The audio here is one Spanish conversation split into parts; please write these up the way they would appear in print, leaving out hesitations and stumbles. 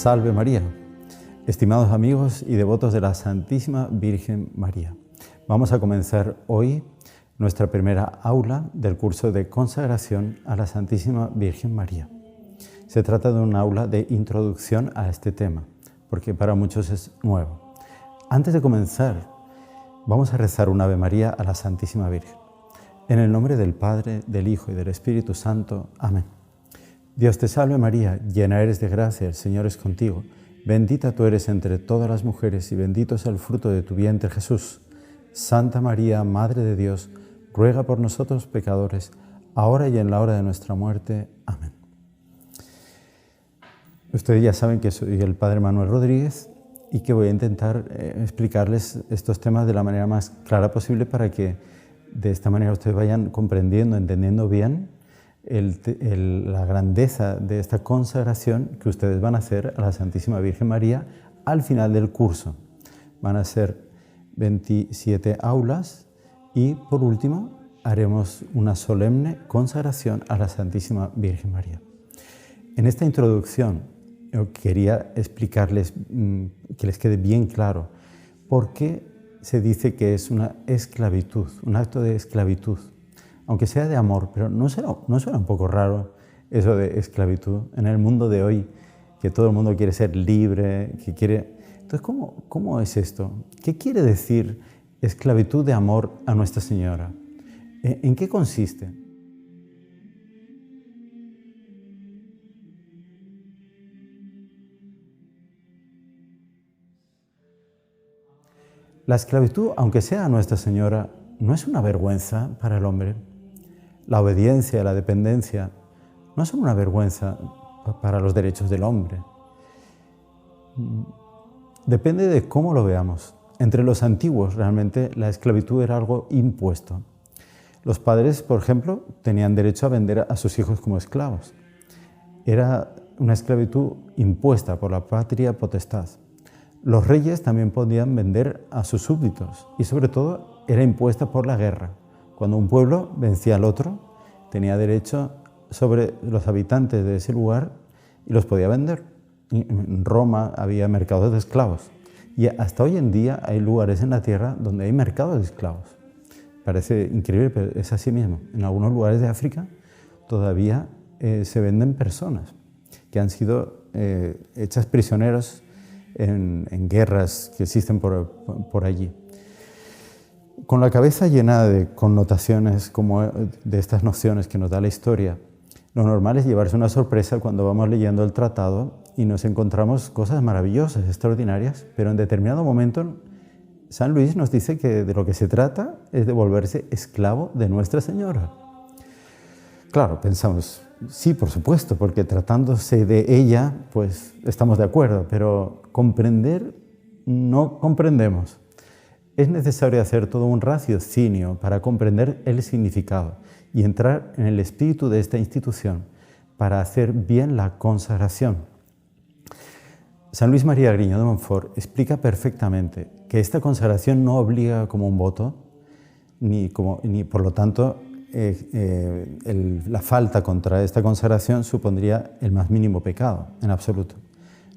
Salve María. Estimados amigos y devotos de la Santísima Virgen María, vamos a comenzar hoy nuestra primera aula del curso de consagración a la Santísima Virgen María. Se trata de un aula de introducción a este tema, porque para muchos es nuevo. Antes de comenzar, vamos a rezar un Ave María a la Santísima Virgen. En el nombre del Padre, del Hijo y del Espíritu Santo. Amén. Dios te salve María, llena eres de gracia, el Señor es contigo. Bendita tú eres entre todas las mujeres y bendito es el fruto de tu vientre Jesús. Santa María, Madre de Dios, ruega por nosotros pecadores, ahora y en la hora de nuestra muerte. Amén. Ustedes ya saben que soy el Padre Manuel Rodríguez y que voy a intentar explicarles estos temas de la manera más clara posible para que de esta manera ustedes vayan comprendiendo, entendiendo bien la grandeza de esta consagración que ustedes van a hacer a la Santísima Virgen María al final del curso. Van a ser 27 aulas y por último haremos una solemne consagración a la Santísima Virgen María. En esta introducción yo quería explicarles, que les quede bien claro, por qué se dice que es una esclavitud, un acto de esclavitud. Aunque sea de amor, pero ¿no suena un poco raro eso de esclavitud en el mundo de hoy, que todo el mundo quiere ser libre, que quiere... Entonces, ¿cómo es esto? ¿Qué quiere decir esclavitud de amor a Nuestra Señora? ¿En qué consiste? La esclavitud, aunque sea a Nuestra Señora, no es una vergüenza para el hombre. La obediencia, la dependencia, no son una vergüenza para los derechos del hombre. Depende de cómo lo veamos. Entre los antiguos, realmente, la esclavitud era algo impuesto. Los padres, por ejemplo, tenían derecho a vender a sus hijos como esclavos. Era una esclavitud impuesta por la patria potestad. Los reyes también podían vender a sus súbditos y, sobre todo, era impuesta por la guerra. Cuando un pueblo vencía al otro, tenía derecho sobre los habitantes de ese lugar y los podía vender. En Roma había mercados de esclavos y hasta hoy en día hay lugares en la tierra donde hay mercados de esclavos. Parece increíble, pero es así mismo. En algunos lugares de África todavía se venden personas que han sido hechas prisioneros en guerras que existen por allí. Con la cabeza llena de connotaciones como de estas nociones que nos da la historia, lo normal es llevarse una sorpresa cuando vamos leyendo el tratado y nos encontramos cosas maravillosas, extraordinarias, pero en determinado momento San Luis nos dice que de lo que se trata es de volverse esclavo de Nuestra Señora. Claro, pensamos, sí, por supuesto, porque tratándose de ella, pues estamos de acuerdo, pero comprender no comprendemos. Es necesario hacer todo un raciocinio para comprender el significado y entrar en el espíritu de esta institución para hacer bien la consagración. San Luis María Griñó de Montfort explica perfectamente que esta consagración no obliga como un voto, ni por lo tanto la falta contra esta consagración supondría el más mínimo pecado, en absoluto.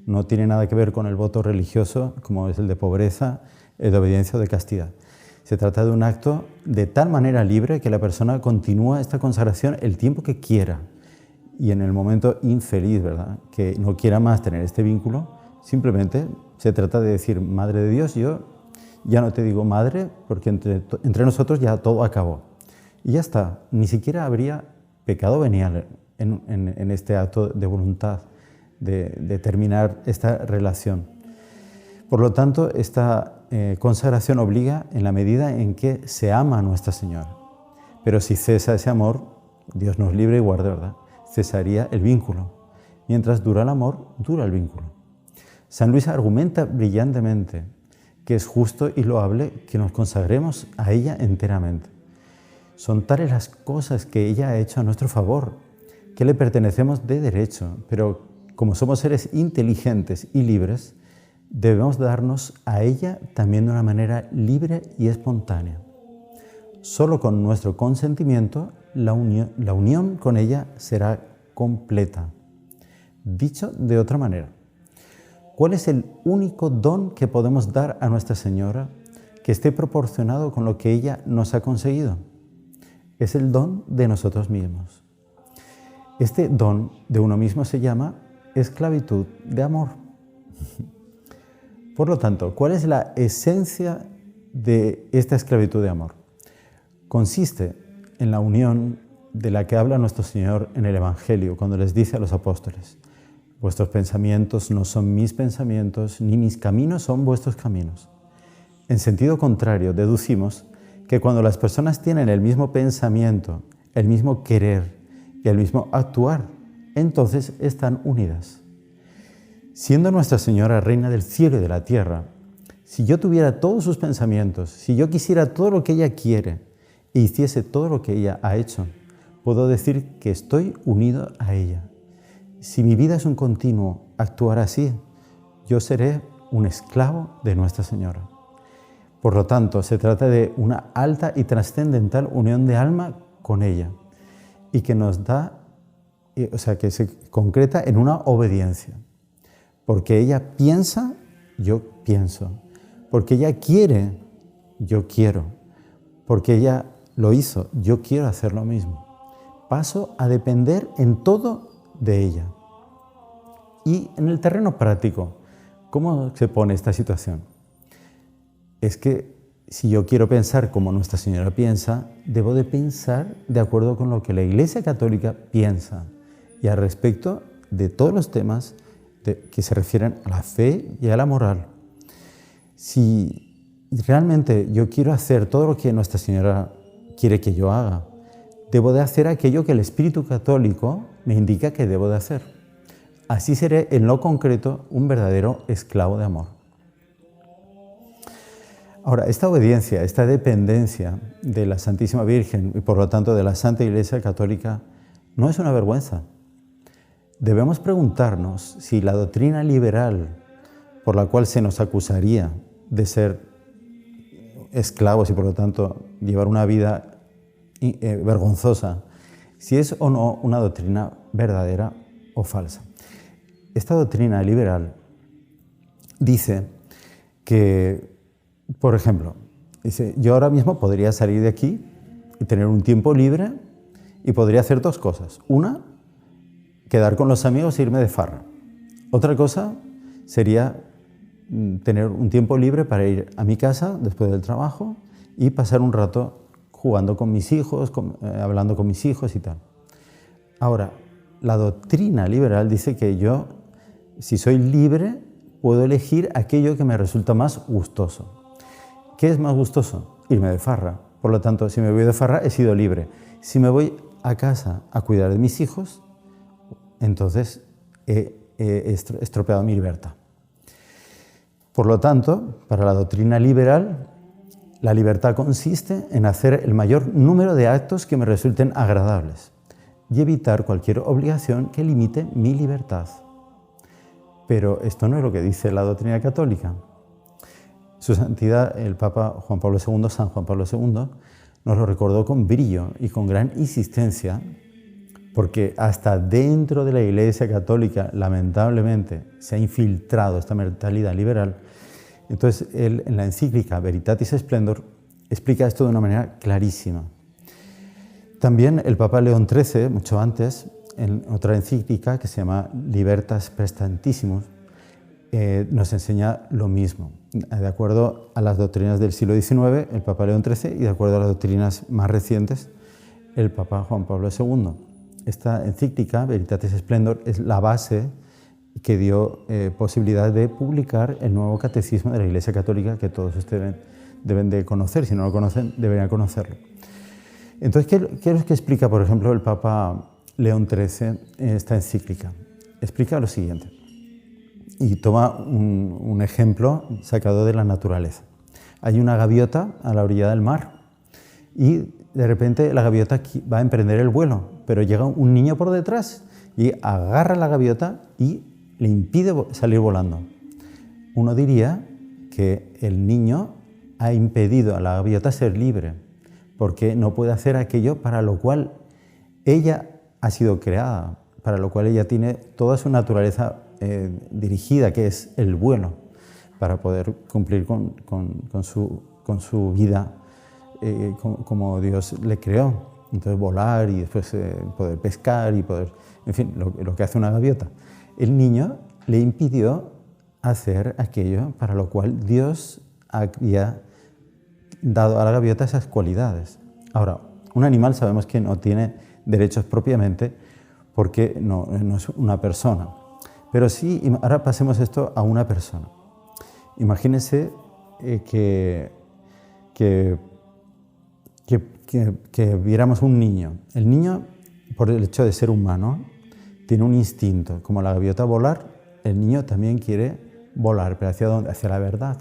No tiene nada que ver con el voto religioso, como es el de pobreza, de obediencia o de castidad. Se trata de un acto de tal manera libre que la persona continúa esta consagración el tiempo que quiera. Y en el momento infeliz, ¿verdad?, que no quiera más tener este vínculo, simplemente se trata de decir, Madre de Dios, yo ya no te digo madre, porque entre nosotros ya todo acabó. Y ya está, ni siquiera habría pecado venial en este acto de voluntad, de terminar esta relación. Por lo tanto, esta consagración obliga en la medida en que se ama a Nuestra Señora. Pero si cesa ese amor, Dios nos libre y guarde, ¿verdad?, cesaría el vínculo. Mientras dura el amor, dura el vínculo. San Luis argumenta brillantemente que es justo y loable que nos consagremos a ella enteramente. Son tales las cosas que ella ha hecho a nuestro favor, que le pertenecemos de derecho, pero como somos seres inteligentes y libres, debemos darnos a ella también de una manera libre y espontánea. Solo con nuestro consentimiento, la unión con ella será completa. Dicho de otra manera, ¿Cuál es el único don que podemos dar a Nuestra Señora que esté proporcionado con lo que ella nos ha conseguido? Es el don de nosotros mismos. Este don de uno mismo se llama esclavitud de amor. Por lo tanto, ¿cuál es la esencia de esta esclavitud de amor? Consiste en la unión de la que habla nuestro Señor en el Evangelio, cuando les dice a los apóstoles: vuestros pensamientos no son mis pensamientos, ni mis caminos son vuestros caminos. En sentido contrario, deducimos que cuando las personas tienen el mismo pensamiento, el mismo querer y el mismo actuar, entonces están unidas. Siendo Nuestra Señora Reina del cielo y de la tierra, si yo tuviera todos sus pensamientos, si yo quisiera todo lo que ella quiere e hiciese todo lo que ella ha hecho, puedo decir que estoy unido a ella. Si mi vida es un continuo actuar así, yo seré un esclavo de Nuestra Señora. Por lo tanto, se trata de una alta y trascendental unión de alma con ella y que nos da, que se concreta en una obediencia. Porque ella piensa, yo pienso. Porque ella quiere, yo quiero. Porque ella lo hizo, yo quiero hacer lo mismo. Paso a depender en todo de ella. Y en el terreno práctico, ¿cómo se pone esta situación? Es que si yo quiero pensar como Nuestra Señora piensa, debo de pensar de acuerdo con lo que la Iglesia Católica piensa y al respecto de todos los temas que se refieren a la fe y a la moral. Si realmente yo quiero hacer todo lo que Nuestra Señora quiere que yo haga, debo de hacer aquello que el Espíritu Católico me indica que debo de hacer. Así seré en lo concreto un verdadero esclavo de amor. Ahora, esta obediencia, esta dependencia de la Santísima Virgen y por lo tanto de la Santa Iglesia Católica no es una vergüenza. Debemos preguntarnos si la doctrina liberal por la cual se nos acusaría de ser esclavos y por lo tanto llevar una vida vergonzosa, si es o no una doctrina verdadera o falsa. Esta doctrina liberal dice que, por ejemplo, dice, yo ahora mismo podría salir de aquí y tener un tiempo libre y podría hacer dos cosas. Una, quedar con los amigos e irme de farra. Otra cosa sería tener un tiempo libre para ir a mi casa después del trabajo y pasar un rato jugando con mis hijos, hablando con mis hijos y tal. Ahora, la doctrina liberal dice que yo, si soy libre, puedo elegir aquello que me resulta más gustoso. ¿Qué es más gustoso? Irme de farra. Por lo tanto, si me voy de farra, he sido libre. Si me voy a casa a cuidar de mis hijos, entonces he estropeado mi libertad. Por lo tanto, para la doctrina liberal, la libertad consiste en hacer el mayor número de actos que me resulten agradables y evitar cualquier obligación que limite mi libertad. Pero esto no es lo que dice la doctrina católica. Su Santidad, el Papa Juan Pablo II, San Juan Pablo II, nos lo recordó con brillo y con gran insistencia, porque hasta dentro de la Iglesia Católica, lamentablemente, se ha infiltrado esta mentalidad liberal. Entonces, él, en la encíclica Veritatis Splendor, explica esto de una manera clarísima. También el Papa León XIII, mucho antes, en otra encíclica que se llama Libertas Praestantissimus, nos enseña lo mismo. De acuerdo a las doctrinas del siglo XIX, el Papa León XIII, y de acuerdo a las doctrinas más recientes, el Papa Juan Pablo II. Esta encíclica, Veritatis Splendor, es la base que dio posibilidad de publicar el nuevo catecismo de la Iglesia Católica, que todos ustedes deben de conocer. Si no lo conocen, deberían conocerlo. Entonces, ¿qué es lo que explica, por ejemplo, el Papa León XIII en esta encíclica? Explica lo siguiente, y toma un ejemplo sacado de la naturaleza. Hay una gaviota a la orilla del mar y de repente la gaviota va a emprender el vuelo, pero llega un niño por detrás y agarra la gaviota y le impide salir volando. Uno diría que el niño ha impedido a la gaviota ser libre, porque no puede hacer aquello para lo cual ella ha sido creada, para lo cual ella tiene toda su naturaleza dirigida, que es el vuelo, para poder cumplir con su vida como Dios le creó. Entonces volar y después poder pescar y poder, en fin, lo que hace una gaviota. El niño le impidió hacer aquello para lo cual Dios había dado a la gaviota esas cualidades. Ahora, un animal sabemos que no tiene derechos propiamente porque no es una persona. Pero sí, ahora pasemos esto a una persona. Imagínense que viéramos un niño. El niño, por el hecho de ser humano, tiene un instinto. Como la gaviota volar, el niño también quiere volar, pero ¿hacia dónde? Hacia la verdad.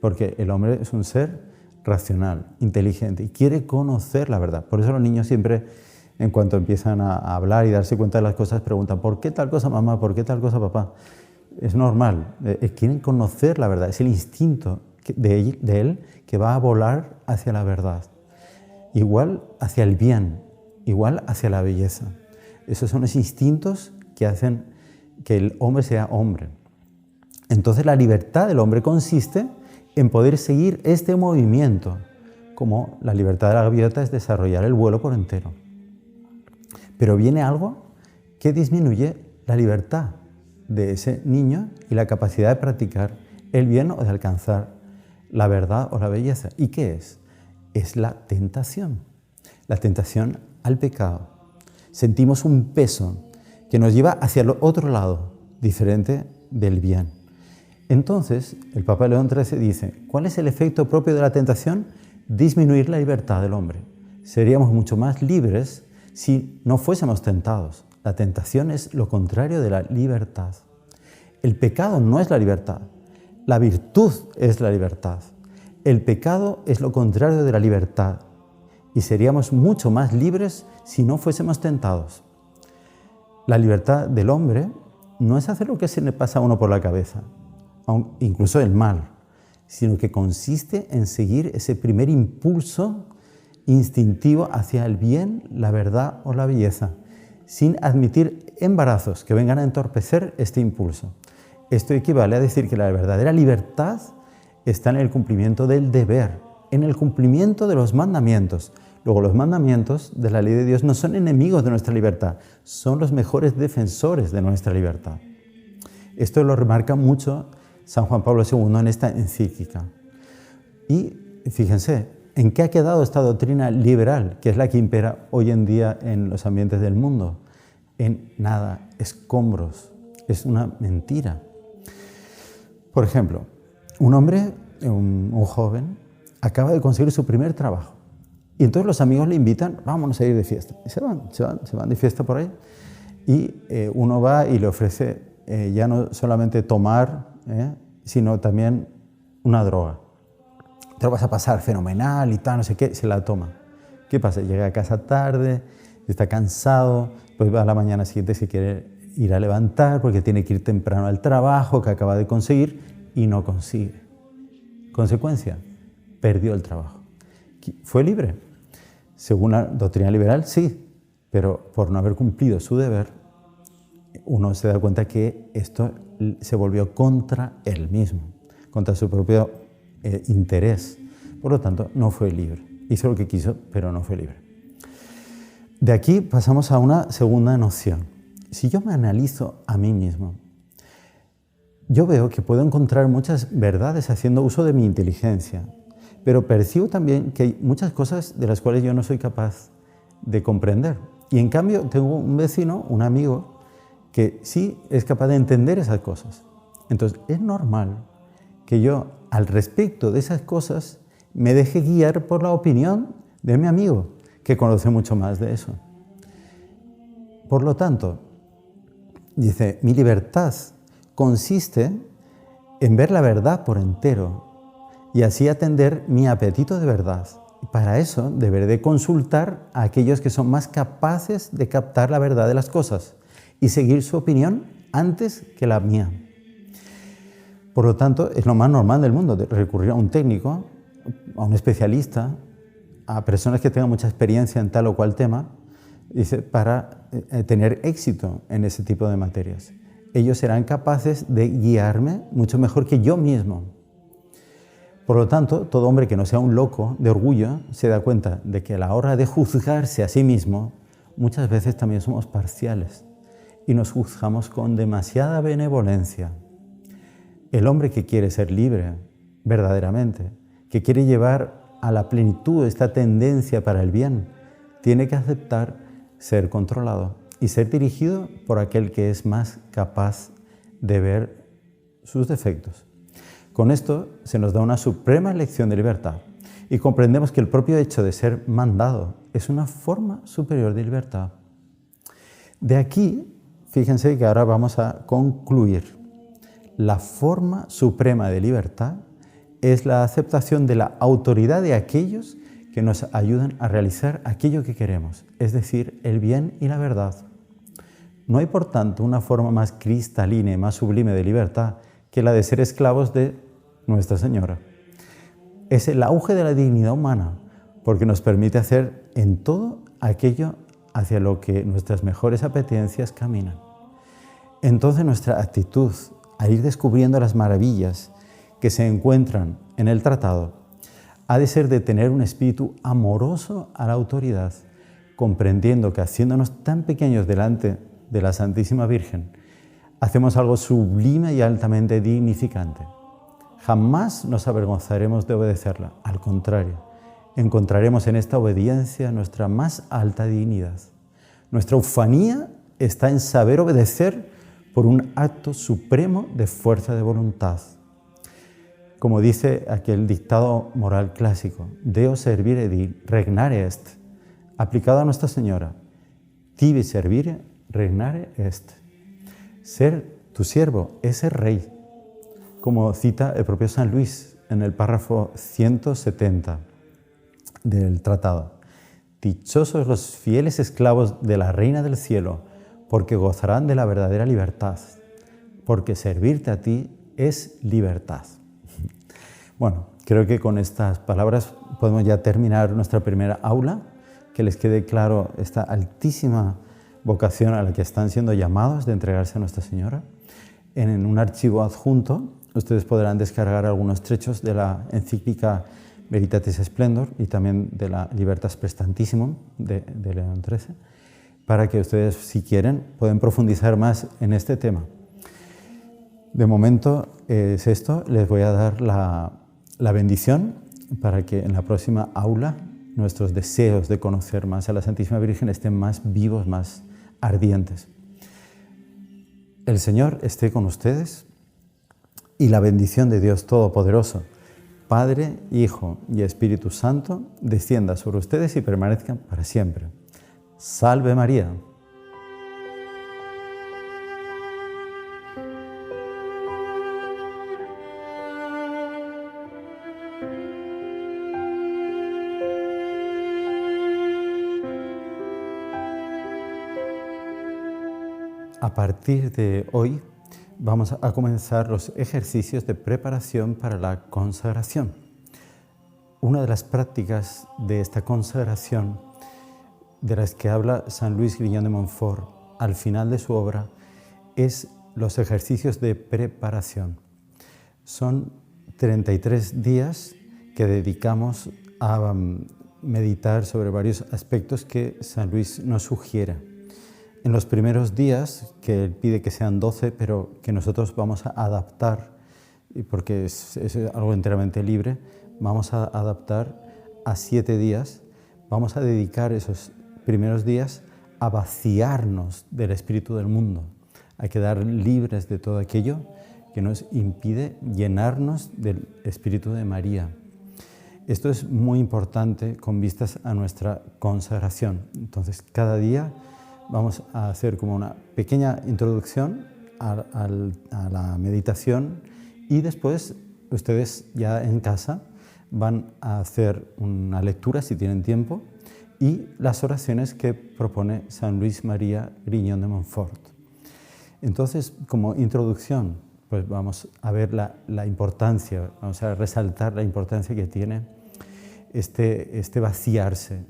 Porque el hombre es un ser racional, inteligente y quiere conocer la verdad. Por eso los niños siempre, en cuanto empiezan a hablar y darse cuenta de las cosas, preguntan ¿por qué tal cosa mamá? ¿Por qué tal cosa papá? Es normal, quieren conocer la verdad, es el instinto de él que va a volar hacia la verdad. Igual hacia el bien, igual hacia la belleza. Esos son los instintos que hacen que el hombre sea hombre. Entonces la libertad del hombre consiste en poder seguir este movimiento, como la libertad de la gaviota es desarrollar el vuelo por entero. Pero viene algo que disminuye la libertad de ese niño y la capacidad de practicar el bien o de alcanzar la verdad o la belleza. ¿Y qué es? Es la tentación al pecado. Sentimos un peso que nos lleva hacia el otro lado, diferente del bien. Entonces, el Papa León XIII dice, ¿cuál es el efecto propio de la tentación? Disminuir la libertad del hombre. Seríamos mucho más libres si no fuésemos tentados. La tentación es lo contrario de la libertad. El pecado no es la libertad, la virtud es la libertad. El pecado es lo contrario de la libertad y seríamos mucho más libres si no fuésemos tentados. La libertad del hombre no es hacer lo que se le pasa a uno por la cabeza, incluso el mal, sino que consiste en seguir ese primer impulso instintivo hacia el bien, la verdad o la belleza, sin admitir embarazos que vengan a entorpecer este impulso. Esto equivale a decir que la verdadera libertad está en el cumplimiento del deber, en el cumplimiento de los mandamientos. Luego, los mandamientos de la ley de Dios no son enemigos de nuestra libertad, son los mejores defensores de nuestra libertad. Esto lo remarca mucho San Juan Pablo II en esta encíclica. Y fíjense, ¿en qué ha quedado esta doctrina liberal, que es la que impera hoy en día en los ambientes del mundo? En nada, escombros, es una mentira. Por ejemplo, un hombre, un joven, acaba de conseguir su primer trabajo. Y entonces los amigos le invitan, vámonos a ir de fiesta. Y se van de fiesta por ahí. Y uno va y le ofrece ya no solamente tomar, sino también una droga. Te lo vas a pasar fenomenal y tal, no sé qué, se la toma. ¿Qué pasa? Llega a casa tarde, está cansado, pues va a la mañana siguiente, se quiere ir a levantar porque tiene que ir temprano al trabajo que acaba de conseguir y no consigue. Consecuencia, perdió el trabajo. ¿Fue libre? Según la doctrina liberal, sí, pero por no haber cumplido su deber, uno se da cuenta que esto se volvió contra él mismo, contra su propio interés. Por lo tanto, no fue libre. Hizo lo que quiso, pero no fue libre. De aquí pasamos a una segunda noción. Si yo me analizo a mí mismo, yo veo que puedo encontrar muchas verdades haciendo uso de mi inteligencia, pero percibo también que hay muchas cosas de las cuales yo no soy capaz de comprender. Y en cambio tengo un vecino, un amigo, que sí es capaz de entender esas cosas. Entonces es normal que yo, al respecto de esas cosas, me deje guiar por la opinión de mi amigo, que conoce mucho más de eso. Por lo tanto, dice, mi libertad consiste en ver la verdad por entero y así atender mi apetito de verdad. Y para eso deberé de consultar a aquellos que son más capaces de captar la verdad de las cosas y seguir su opinión antes que la mía. Por lo tanto, es lo más normal del mundo, de recurrir a un técnico, a un especialista, a personas que tengan mucha experiencia en tal o cual tema, dice, para tener éxito en ese tipo de materias. ellos serán capaces de guiarme mucho mejor que yo mismo. Por lo tanto, todo hombre que no sea un loco de orgullo se da cuenta de que a la hora de juzgarse a sí mismo, muchas veces también somos parciales y nos juzgamos con demasiada benevolencia. El hombre que quiere ser libre, verdaderamente, que quiere llevar a la plenitud esta tendencia para el bien, tiene que aceptar ser controlado y ser dirigido por aquel que es más capaz de ver sus defectos. Con esto se nos da una suprema lección de libertad y comprendemos que el propio hecho de ser mandado es una forma superior de libertad. De aquí, fíjense que ahora vamos a concluir. La forma suprema de libertad es la aceptación de la autoridad de aquellos que nos ayudan a realizar aquello que queremos, es decir, el bien y la verdad. No hay, por tanto, una forma más cristalina y más sublime de libertad que la de ser esclavos de Nuestra Señora. Es el auge de la dignidad humana, porque nos permite hacer en todo aquello hacia lo que nuestras mejores apetencias caminan. Entonces nuestra actitud a ir descubriendo las maravillas que se encuentran en el tratado ha de ser de tener un espíritu amoroso a la autoridad, comprendiendo que haciéndonos tan pequeños delante de la Santísima Virgen, hacemos algo sublime y altamente dignificante. Jamás nos avergonzaremos de obedecerla, al contrario, encontraremos en esta obediencia nuestra más alta dignidad. Nuestra ufanía está en saber obedecer por un acto supremo de fuerza de voluntad. Como dice aquel dictado moral clásico, Deo servire di regnare est, aplicado a Nuestra Señora, tibi servire regnare est. Ser tu siervo es ser rey, como cita el propio San Luis en el párrafo 170 del tratado. Dichosos los fieles esclavos de la Reina del Cielo, porque gozarán de la verdadera libertad, porque servirte a ti es libertad. Bueno, creo que con estas palabras podemos ya terminar nuestra primera aula, que les quede claro esta altísima vocación a la que están siendo llamados de entregarse a Nuestra Señora. En un archivo adjunto ustedes podrán descargar algunos trechos de la encíclica Veritatis Splendor y también de la Libertas Prestantissimum de León XIII, para que ustedes, si quieren, pueden profundizar más en este tema. De momento es esto, les voy a dar la bendición para que en la próxima aula nuestros deseos de conocer más a la Santísima Virgen estén más vivos, más ardientes. El Señor esté con ustedes y la bendición de Dios Todopoderoso, Padre, Hijo y Espíritu Santo, descienda sobre ustedes y permanezcan para siempre. Salve María. A partir de hoy vamos a comenzar los ejercicios de preparación para la consagración. Una de las prácticas de esta consagración de las que habla San Luis Grignion de Montfort al final de su obra es los ejercicios de preparación. Son 33 días que dedicamos a meditar sobre varios aspectos que San Luis nos sugiere. En los primeros días, que él pide que sean 12, pero que nosotros vamos a adaptar, porque es algo enteramente libre, vamos a adaptar a 7 días, vamos a dedicar esos primeros días a vaciarnos del espíritu del mundo, a quedar libres de todo aquello que nos impide llenarnos del espíritu de María. Esto es muy importante con vistas a nuestra consagración. Entonces, cada día vamos a hacer como una pequeña introducción a la meditación y después ustedes ya en casa van a hacer una lectura si tienen tiempo y las oraciones que propone San Luis María Grignion de Montfort. Entonces, como introducción, pues vamos a ver la importancia, vamos a resaltar la importancia que tiene este vaciarse,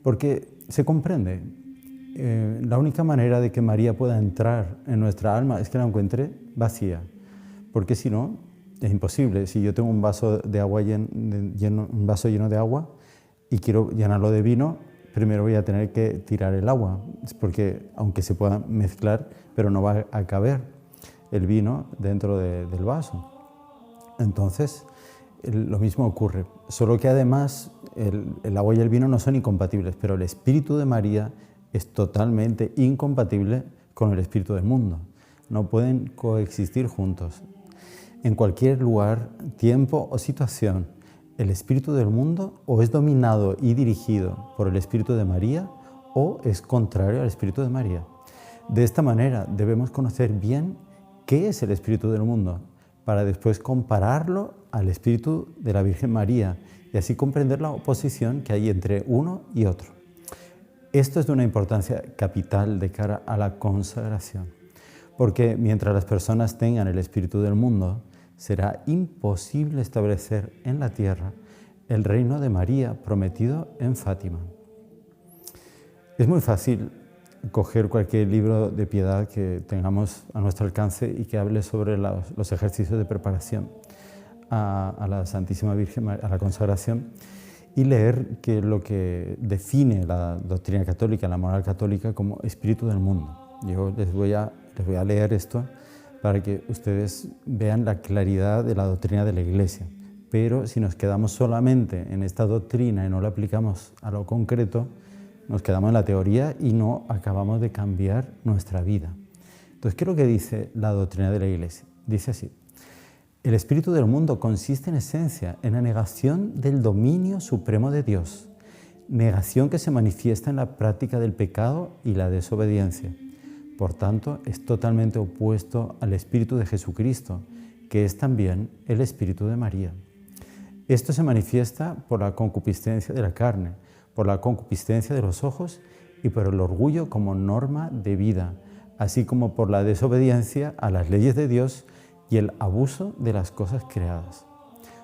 porque se comprende. la única manera de que María pueda entrar en nuestra alma es que la encuentre vacía, porque si no, es imposible. Si yo tengo un vaso de agua un vaso lleno de agua y quiero llenarlo de vino, primero voy a tener que tirar el agua, porque aunque se pueda mezclar, pero no va a caber el vino dentro del vaso. Entonces, lo mismo ocurre, solo que además el agua y el vino no son incompatibles, pero el espíritu de María es totalmente incompatible con el espíritu del mundo. No pueden coexistir juntos. En cualquier lugar, tiempo o situación, el espíritu del mundo o es dominado y dirigido por el espíritu de María o es contrario al espíritu de María. De esta manera debemos conocer bien qué es el espíritu del mundo para después compararlo al espíritu de la Virgen María y así comprender la oposición que hay entre uno y otro. Esto es de una importancia capital de cara a la consagración, porque mientras las personas tengan el espíritu del mundo, será imposible establecer en la tierra el reino de María prometido en Fátima. Es muy fácil coger cualquier libro de piedad que tengamos a nuestro alcance y que hable sobre los ejercicios de preparación a la Santísima Virgen, a la consagración, y leer que lo que define la doctrina católica, la moral católica, como espíritu del mundo. Yo les voy a leer esto para que ustedes vean la claridad de la doctrina de la Iglesia. Pero si nos quedamos solamente en esta doctrina y no la aplicamos a lo concreto, nos quedamos en la teoría y no acabamos de cambiar nuestra vida. Entonces, ¿qué es lo que dice la doctrina de la Iglesia? Dice así: el espíritu del mundo consiste en esencia en la negación del dominio supremo de Dios, negación que se manifiesta en la práctica del pecado y la desobediencia. Por tanto, es totalmente opuesto al espíritu de Jesucristo, que es también el espíritu de María. Esto se manifiesta por la concupiscencia de la carne, por la concupiscencia de los ojos y por el orgullo como norma de vida, así como por la desobediencia a las leyes de Dios y el abuso de las cosas creadas.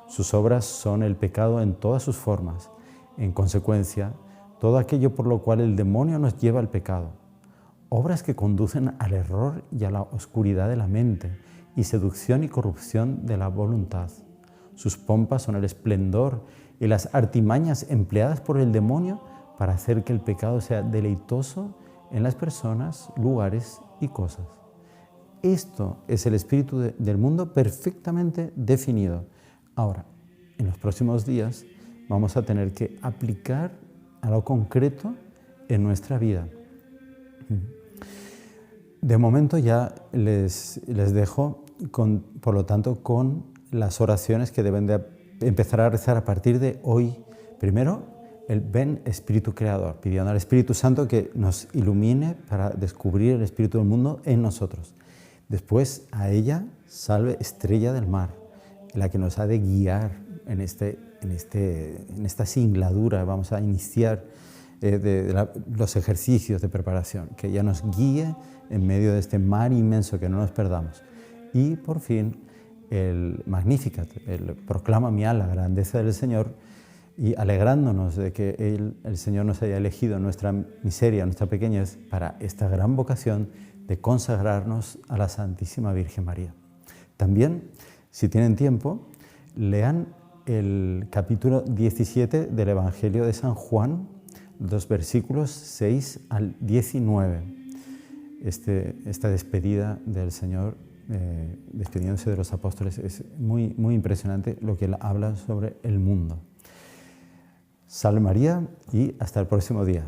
Sus obras son el pecado en todas sus formas. En consecuencia, todo aquello por lo cual el demonio nos lleva al pecado. Obras que conducen al error y a la oscuridad de la mente y seducción y corrupción de la voluntad. Sus pompas son el esplendor y las artimañas empleadas por el demonio para hacer que el pecado sea deleitoso en las personas, lugares y cosas. Esto es el espíritu del mundo perfectamente definido. Ahora, en los próximos días vamos a tener que aplicar a lo concreto en nuestra vida. De momento ya les dejo, por lo tanto, con las oraciones que deben de empezar a rezar a partir de hoy. Primero, el Ven Espíritu Creador, pidiendo al Espíritu Santo que nos ilumine para descubrir el espíritu del mundo en nosotros. Después, a ella, Salve Estrella del Mar, la que nos ha de guiar en esta singladura. Vamos a iniciar los ejercicios de preparación, que ella nos guíe en medio de este mar inmenso, que no nos perdamos. Y por fin, el Magnificat, el proclama mi alma la grandeza del Señor, y alegrándonos de que el Señor nos haya elegido nuestra miseria, nuestra pequeñez, para esta gran vocación de consagrarnos a la Santísima Virgen María. También, si tienen tiempo, lean el capítulo 17 del Evangelio de San Juan, los versículos 6 al 19. Esta despedida del Señor, despidiéndose de los apóstoles, es muy, muy impresionante lo que él habla sobre el mundo. Salve María y hasta el próximo día.